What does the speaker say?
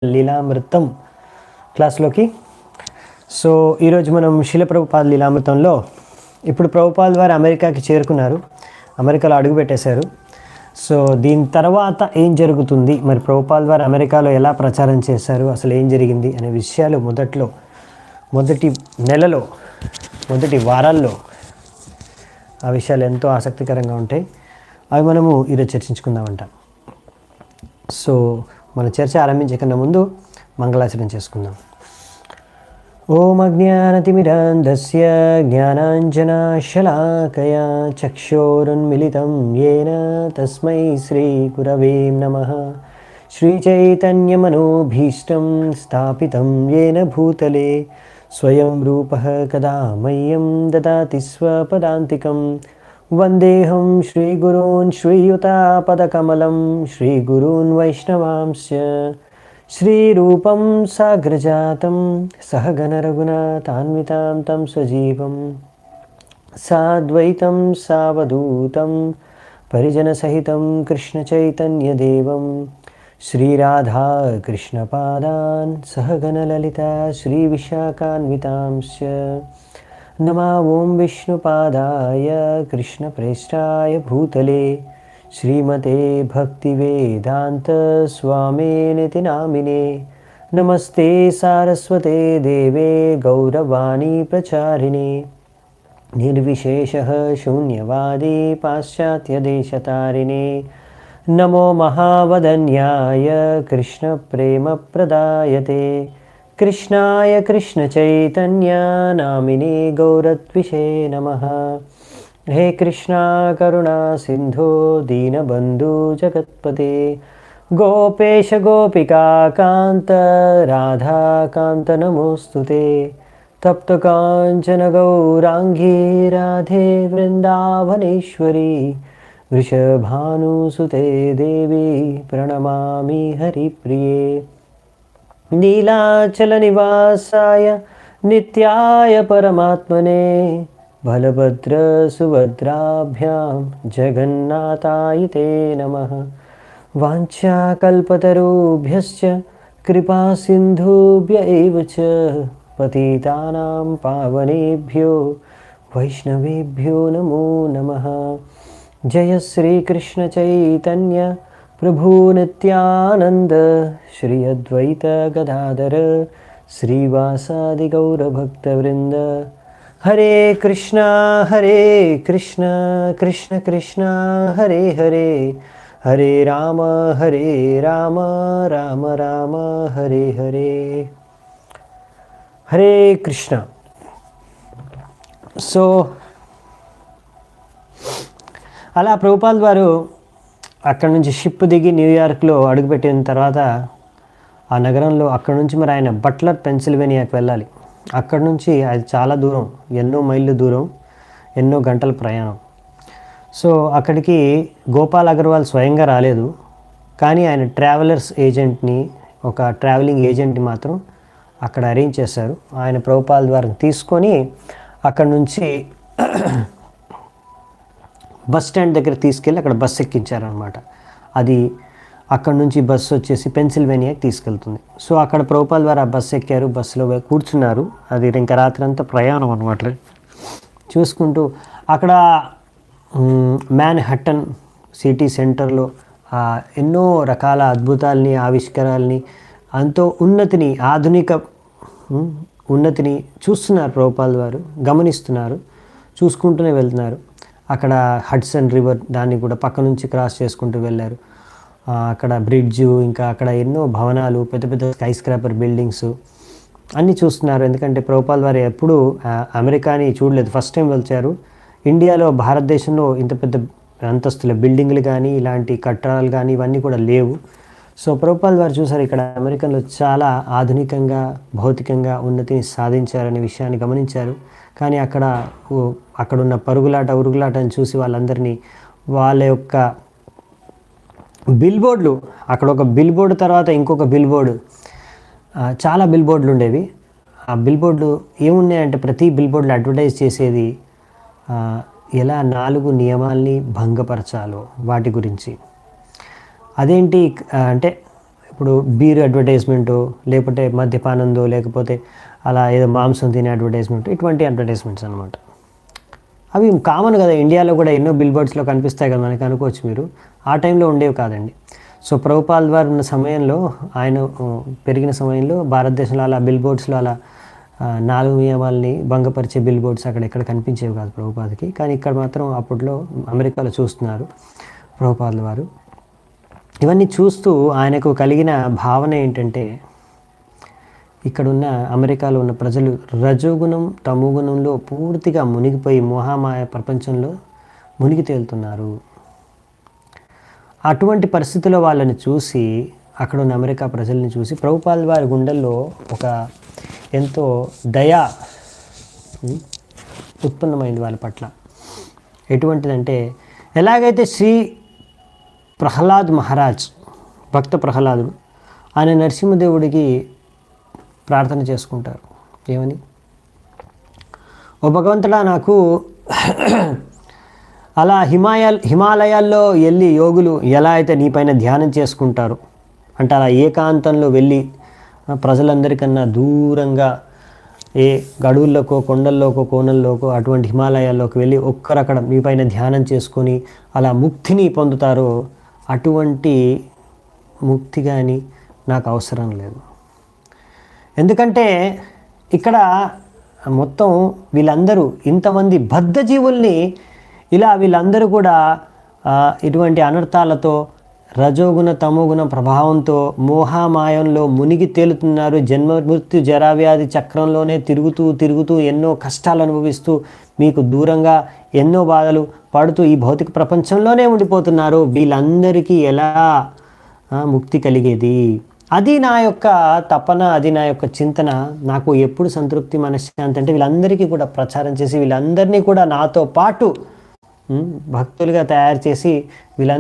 లీలామృతం క్లాస్లోకి. So ఈరోజు మనం శిల ప్రభుపాద లీలామృతంలో ఇప్పుడు ప్రభుపాద వారు అమెరికాకి చేరుకున్నారు, అమెరికాలో అడుగుపెట్టేశారు. సో దీని తర్వాత ఏం జరుగుతుంది, మరి ప్రభుపాద వారు అమెరికాలో ఎలా ప్రచారం చేశారు, అసలు ఏం జరిగింది అనే విషయాలు మొదటి నెలలో మొదటి వారాల్లో ఆ విషయాలు ఎంతో ఆసక్తికరంగా ఉంటాయి. అవి మనము ఈరోజు చర్చించుకుందామంట. సో మన చర్చ ఆరంభించే కన్నా ముందు మంగళాచరణ చేసుకుందాం. ఓం అజ్ఞానతిమిరాంధస్య జ్ఞానాంజనశలాకయా చక్షోరున్మిలితం యేన తస్మై శ్రీగురవే నమః. శ్రీచైతన్యమనోభీష్టం స్థాపితం యేన భూతలే స్వయం రూపః కదా మह्यं దదాతి స్వపదాంతికం. వందేహం శ్రీగురూన్ శ్రీయుతాపదకమలం శ్రీగురూన్ వైష్ణవాంశ్చ శ్రీరూపం సాగ్రజాతం సహగణ రఘునాథాన్వితాం తం సజీవం సాద్వైతం సావధూతం పరిజనసహితం కృష్ణచైతన్యదేవం శ్రీరాధా కృష్ణపాదాన్ సహగణ లలితా శ్రీవిశాఖాన్వితాంశ్చ. నమా ఓం విష్ణుపాదాయ కృష్ణప్రేష్టాయ భూతలే శ్రీమతే భక్తివేదాంత స్వామినితి నామినే. నమస్తే సారస్వతే దేవే గౌరవాణి ప్రచారిణే నిర్విశేషః శూన్యవాది పాశ్చాత్యదేశతారిణే. నమో మహావదన్యాయ కృష్ణప్రేమప్రదాయతే కృష్ణాయ కృష్ణచైతన్య నామినే గౌరత్విషే నమః. హే కృష్ణ కరుణా సింధో దీనబంధు జగత్పతే గోపేశ గోపికా కాంత రాధాకాంత నమోస్తుతే. తప్త కాంచన గౌరాంగీ రాధే వృందావనేశ్వరి వృషభానుసుతే దేవి ప్రణమామి హరిప్రియే. నీలాచల నివాసాయ నిత్యాయ పరమాత్మనే బలభద్ర సుభద్రాభ్యాం జగన్నాథాయ తే నమః. వాంఛాకల్పతరుభ్యశ్చ కృపా సింధుభ్య ఏవ చ పతితానాం పావనేభ్యో వైష్ణవేభ్యో నమో నమః. జయ శ్రీకృష్ణ చైతన్య ప్రభు నిత్యానంద శ్రీ అద్వైత గదాధర శ్రీవాసాది గౌరభక్తవృంద. హరే కృష్ణ కృష్ణ కృష్ణ హరే హరే హరే రామ రామ రామ హరే హరే. హరే కృష్ణ. సో అలా ప్రభుపాద వారు అక్కడ నుంచి షిప్ దిగి న్యూయార్క్లో అడుగుపెట్టిన తర్వాత ఆ నగరంలో అక్కడ నుంచి మరి ఆయన బట్లర్ పెన్సిల్వేనియాకి వెళ్ళాలి. అక్కడ నుంచి అది చాలా దూరం, ఎన్నో మైళ్ళు దూరం, ఎన్నో గంటల ప్రయాణం. సో అక్కడికి గోపాల్ అగర్వాల్ స్వయంగా రాలేదు, కానీ ఆయన ట్రావెలర్స్ ఏజెంట్ని, ఒక ట్రావెలింగ్ ఏజెంట్ని మాత్రం అక్కడ అరేంజ్ చేశారు. ఆయన ప్రభుపాద వారిని తీసుకొని అక్కడ నుంచి బస్ స్టాండ్ దగ్గర తీసుకెళ్ళి అక్కడ బస్సు ఎక్కించారనమాట. అది అక్కడ నుంచి బస్సు వచ్చేసి పెన్సిల్వేనియాకి తీసుకెళ్తుంది. సో అక్కడ ప్రభుపాద వారు ఆ బస్సు ఎక్కారు, బస్సులో కూర్చున్నారు. అది ఇంకా రాత్రి అంతా ప్రయాణం అనమాట. చూసుకుంటూ అక్కడ మ్యాన్హట్టన్ సిటీ సెంటర్లో ఎన్నో రకాల అద్భుతాలని, ఆవిష్కారాలని, ఎంతో ఆధునిక ఉన్నతిని చూస్తున్నారు. ప్రభుపాద వారు గమనిస్తున్నారు, చూసుకుంటూనే వెళ్తున్నారు. అక్కడ హడ్సన్ రివర్, దాన్ని కూడా పక్క నుంచి క్రాస్ చేసుకుంటూ వెళ్ళారు. అక్కడ బ్రిడ్జు, ఇంకా అక్కడ ఎన్నో భవనాలు, పెద్ద పెద్ద స్కై స్క్రాపర్ బిల్డింగ్స్ అన్నీ చూస్తున్నారు. ఎందుకంటే ప్రభుపాద వారు ఎప్పుడూ అమెరికాని చూడలేదు, ఫస్ట్ టైం వచ్చారు. ఇండియాలో, భారతదేశంలో ఇంత పెద్ద అంతస్తుల బిల్డింగ్లు కానీ, ఇలాంటి కట్టడాలు కానీ ఇవన్నీ కూడా లేవు. సో ప్రభుపాద వారు చూసారు ఇక్కడ అమెరికన్లో చాలా ఆధునికంగా, భౌతికంగా ఉన్నతిని సాధించారనే విషయాన్ని గమనించారు. కానీ అక్కడున్న ఉరుగులాటని చూసి వాళ్ళందరినీ వాళ్ళ యొక్క బిల్బోర్డులు, అక్కడ ఒక బిల్బోర్డు తర్వాత ఇంకొక బిల్బోర్డు, చాలా బిల్బోర్డులు ఉండేవి. ఆ బిల్బోర్డులు ఏమున్నాయంటే ప్రతి బిల్బోర్డులు అడ్వర్టైజ్ చేసేది ఎలా 4 నియమాల్ని భంగపరచాలో వాటి గురించి. అదేంటి అంటే ఇప్పుడు బీరు అడ్వర్టైజ్మెంటు, లేకపోతే మద్యపానందో, లేకపోతే అలా ఏదో మాంసం తినే అడ్వర్టైజ్మెంట్, ఇటువంటి అడ్వర్టైజ్మెంట్స్ అనమాట. అవి కామన్ కదా, ఇండియాలో కూడా ఎన్నో బిల్ బోర్డ్స్లో కనిపిస్తాయి కదా మనకి అనుకోవచ్చు మీరు. ఆ టైంలో ఉండేవి కాదండి. సో ప్రభుపాల్ వారు ఉన్న సమయంలో, ఆయన పెరిగిన సమయంలో భారతదేశంలో అలా బిల్ బోర్డ్స్లో అలా 4 నియమాలని భంగపరిచే బిల్ బోర్డ్స్ అక్కడ ఎక్కడ కనిపించేవి కాదు ప్రభుపాదకి. కానీ ఇక్కడ మాత్రం అప్పట్లో అమెరికాలో చూస్తున్నారు ప్రభుపాదుల వారు. ఇవన్నీ చూస్తూ ఆయనకు కలిగిన భావన ఏంటంటే, ఇక్కడున్న అమెరికాలో ఉన్న ప్రజలు రజోగుణం తమోగుణంలో పూర్తిగా మునిగిపోయి మోహమాయ ప్రపంచంలో మునిగి తేలుతున్నారు. అటువంటి పరిస్థితుల్లో వాళ్ళని చూసి, అక్కడ ఉన్న అమెరికా ప్రజల్ని చూసి ప్రభుపాల్ వారి గుండెల్లో ఒక ఎంతో దయ ఉత్పన్నమైంది వాళ్ళ పట్ల. ఎటువంటిదంటే, ఎలాగైతే శ్రీ ప్రహ్లాద్ మహారాజ్, భక్త ప్రహ్లాదుడు, ఆయన నరసింహదేవుడికి ప్రార్థన చేసుకుంటారు. ఏమని? ఓ భగవంతుడా, నాకు అలా హిమాలయాల్లో వెళ్ళి యోగులు ఎలా అయితే నీపైన ధ్యానం చేసుకుంటారు అంటే, అలా ఏకాంతంలో వెళ్ళి ప్రజలందరికన్నా దూరంగా ఏ గడువుల్లోకో, కొండల్లోకో, కోనల్లోకో, అటువంటి హిమాలయాల్లోకి వెళ్ళి ఒక్కరక్కడ నీపైన ధ్యానం చేసుకొని అలా ముక్తిని పొందుతారో, అటువంటి ముక్తి కానీ నాకు అవసరం లేదు. ఎందుకంటే ఇక్కడ మొత్తం వీళ్ళందరూ ఇంతమంది బద్ధజీవుల్ని ఇలా వీళ్ళందరూ కూడా ఇటువంటి అనర్థాలతో, రజోగుణ తమోగుణ ప్రభావంతో మోహమాయంలో మునిగి తేలుతున్నారు. జన్మ మృత్యు జరావ్యాధి చక్రంలోనే తిరుగుతూ ఎన్నో కష్టాలు అనుభవిస్తూ, మీకు దూరంగా ఎన్నో బాధలు పడుతూ ఈ భౌతిక ప్రపంచంలోనే ఉండిపోతున్నారు. వీళ్ళందరికీ ఎలా ముక్తి కలిగేది? అది నా యొక్క తపన, అది నా యొక్క చింతన. నాకు ఎప్పుడు సంతృప్తి, మనశ్శాంతి అంటే వీళ్ళందరికీ కూడా ప్రచారం చేసి, వీళ్ళందరినీ కూడా నాతో పాటు భక్తులుగా తయారు చేసి, వీళ్ళందరూ